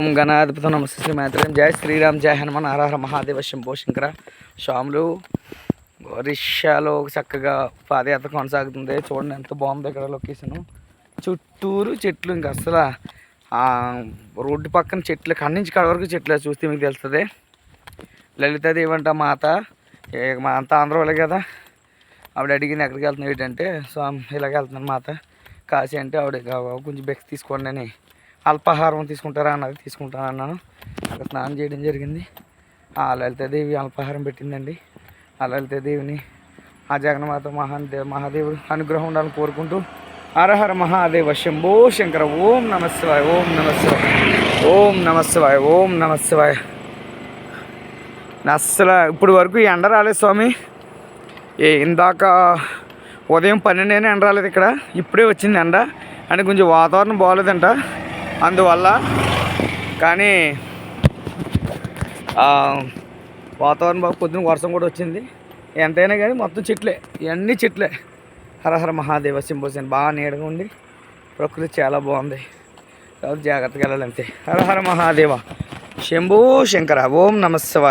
ఓం గణాధిపతి నమస్తే శ్రీ మాత్రం జయ శ్రీరామ్ జయ హనుమాన్ హర హర మహాదేవ శంభో శంకర. స్వాములు ఒరిస్సాలో చక్కగా పాదయాత్ర కొనసాగుతుంది. చూడండి ఎంత బాగుంది ఇక్కడ లొకేషను. చుట్టూరు చెట్లు, ఇంక అసలు రోడ్డు పక్కన చెట్లు, కళ్ళ నుంచి కడ వరకు చెట్లు చూస్తే మీకు తెలుస్తుంది. లలితాదేవి అంట మాత, మా అంతా ఆంధ్రవాళ్ళే కదా. ఆవిడ అడిగింది ఎక్కడికి వెళ్తున్నావు ఏంటంటే, స్వామి ఇలాగ వెళ్తున్నాను మాత కాశీ అంటే, ఆవిడ కొంచెం బెక్స్ తీసుకోండి అని, అల్పాహారం తీసుకుంటారా అన్నది. తీసుకుంటాను అన్నాను. అక్కడ స్నానం చేయడం జరిగింది. ఆ లలితాదేవి అల్పాహారం పెట్టిందండి. ఆ లలితాదేవిని, ఆ జగన్మాత మహాదేవుడు అనుగ్రహం ఉండాలని కోరుకుంటూ హరహర మహాదేవ శంభో శంకర. ఓం నమ శివాయ, ఓం నమ శివాయ, ఓం నమ శివాయ, ఓం నమ శివాయ. అస్సలు ఇప్పుడు వరకు ఎండ రాలేదు స్వామి. ఇందాక ఉదయం 12 అయినా ఎండ రాలేదు ఇక్కడ. ఇప్పుడే వచ్చింది ఎండ. అంటే కొంచెం వాతావరణం బాగోలేదంట అందువల్ల. కానీ వాతావరణం బాగా, పొద్దున వర్షం కూడా వచ్చింది. ఎంతైనా కానీ మొత్తం చెట్లే, ఇవన్నీ చెట్లే. హరహర మహాదేవ శంభోసేన. బాగా నీడగా ఉండి ప్రకృతి చాలా బాగుంది. కాబట్టి జాగ్రత్తగా వెళ్ళాలంతే. హరహర మహాదేవ శంభో శంకర. ఓం నమ శివాయ.